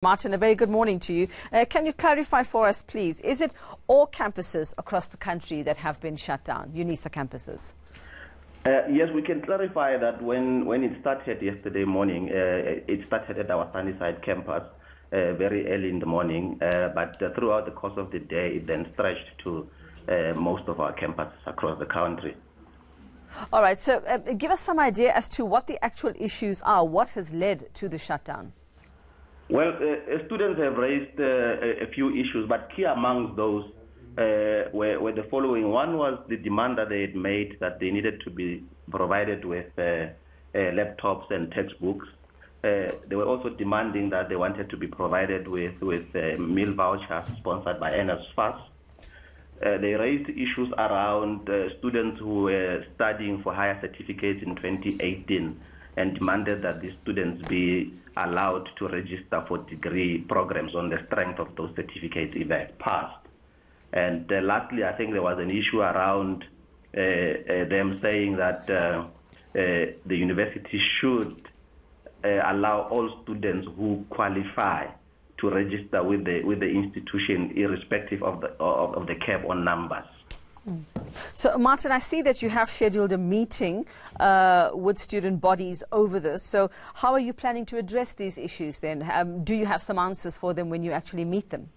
Martin, a very good morning to you. Can you clarify for us, please, is it all campuses across the country that have been shut down, Unisa campuses? Yes, we can clarify that when it started yesterday morning, it started at our Sunnyside campus very early in the morning, but throughout the course of the day, it then stretched to most of our campuses across the country. All right, so give us some idea as to what the actual issues are. What has led to the shutdown? Well, students have raised a few issues, but key amongst those were the following. One was the demand that they had made that they needed to be provided with laptops and textbooks. They were also demanding that they wanted to be provided with meal vouchers sponsored by NSFAS. They raised issues around students who were studying for higher certificates in 2018 and demanded that these students be allowed to register for degree programs on the strength of those certificates if they had passed. And lastly, I think there was an issue around them saying that the university should allow all students who qualify to register with the institution, irrespective of the cap on numbers. So, Martin, I see that you have scheduled a meeting with student bodies over this. So how are you planning to address these issues then? Do you have some answers for them when you actually meet them?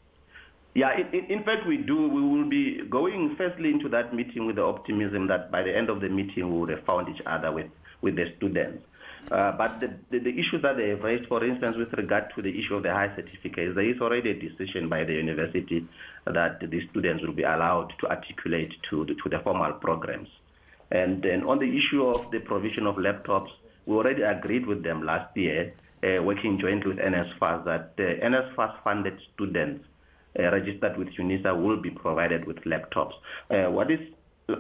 Yeah, in fact, we do. We will be going firstly into that meeting with the optimism that by the end of the meeting we would have found each other with the students. But the issues that they have raised, for instance, with regard to the issue of the high certificates, there is already a decision by the university that the students will be allowed to articulate to the formal programs. And then on the issue of the provision of laptops, we already agreed with them last year, working jointly with NSFAS, that NSFAS-funded students registered with Unisa will be provided with laptops. What is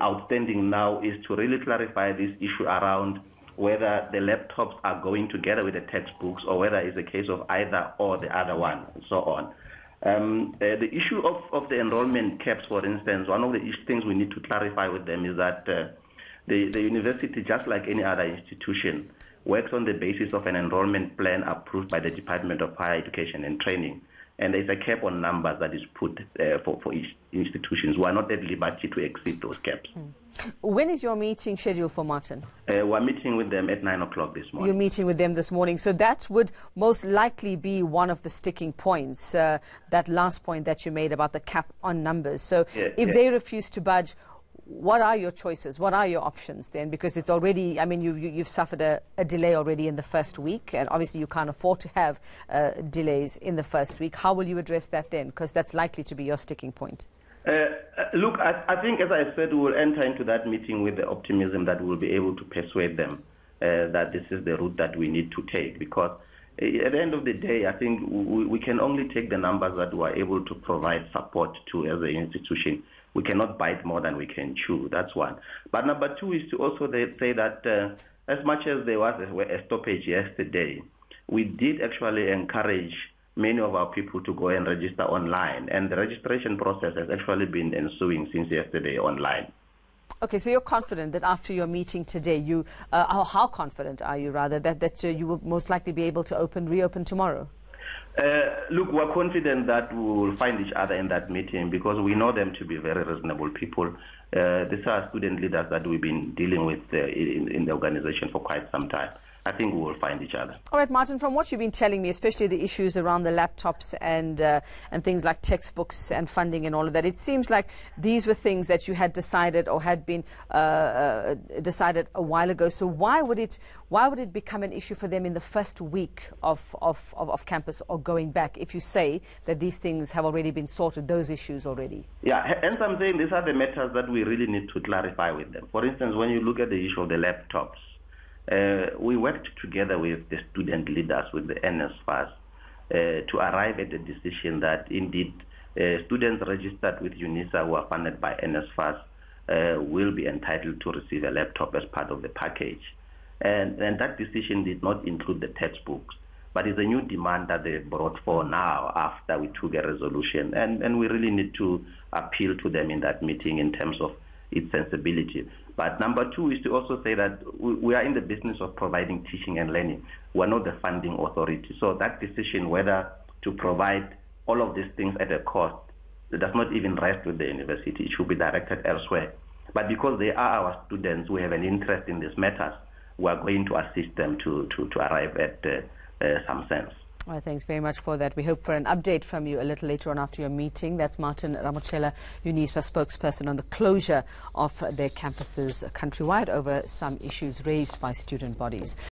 outstanding now is to really clarify this issue around whether the laptops are going together with the textbooks or whether it's a case of either or the other one, and so on. The issue of the enrollment caps, for instance, one of the things we need to clarify with them is that the university, just like any other institution, works on the basis of an enrollment plan approved by the Department of Higher Education and Training. And there's a cap on numbers that is put for each institutions. We are not at liberty to exceed those caps. When is your meeting scheduled for, Martin? We're meeting with them at 9 o'clock this morning. You're meeting with them this morning. So that would most likely be one of the sticking points, that last point that you made about the cap on numbers. So if they refuse to budge, what are your choices? What are your options then? Because it's already, I mean, you've suffered a delay already in the first week, and obviously you can't afford to have delays in the first week. How will you address that then? Because that's likely to be your sticking point. Look, I think, as I said, we will enter into that meeting with the optimism that we'll be able to persuade them that this is the route that we need to take. Because at the end of the day, I think we can only take the numbers that we are able to provide support to as an institution. We cannot bite more than we can chew. That's one. But number two is to also say that as much as there was a stoppage yesterday, we did actually encourage many of our people to go and register online. And the registration process has actually been ensuing since yesterday online. Okay, so you're confident that after your meeting today, how confident are you, rather, that you will most likely be able to reopen tomorrow? Look, we're confident that we will find each other in that meeting because we know them to be very reasonable people. These are student leaders that we've been dealing with in the organization for quite some time. I think we will find each other. All right, Martin, from what you've been telling me, especially the issues around the laptops and things like textbooks and funding and all of that, it seems like these were things that you had decided or had been decided a while ago. So why would it become an issue for them in the first week of campus or going back, if you say that these things have already been sorted, those issues already? Yeah, hence I'm saying these are the matters that we really need to clarify with them. For instance, when you look at the issue of the laptops, we worked together with the student leaders, with the NSFAS, to arrive at the decision that indeed students registered with Unisa who are funded by NSFAS will be entitled to receive a laptop as part of the package. And that decision did not include the textbooks, but it's a new demand that they brought for now after we took a resolution. And we really need to appeal to them in that meeting in terms of its sensibility. But number two is to also say that we are in the business of providing teaching and learning. We are not the funding authority. So that decision, whether to provide all of these things at a cost, it does not even rest with the university. It should be directed elsewhere. But because they are our students who have an interest in these matters, we are going to assist them to arrive at some sense. Well, thanks very much for that. We hope for an update from you a little later on after your meeting. That's Martin Ramotshela, Unisa spokesperson on the closure of their campuses countrywide over some issues raised by student bodies.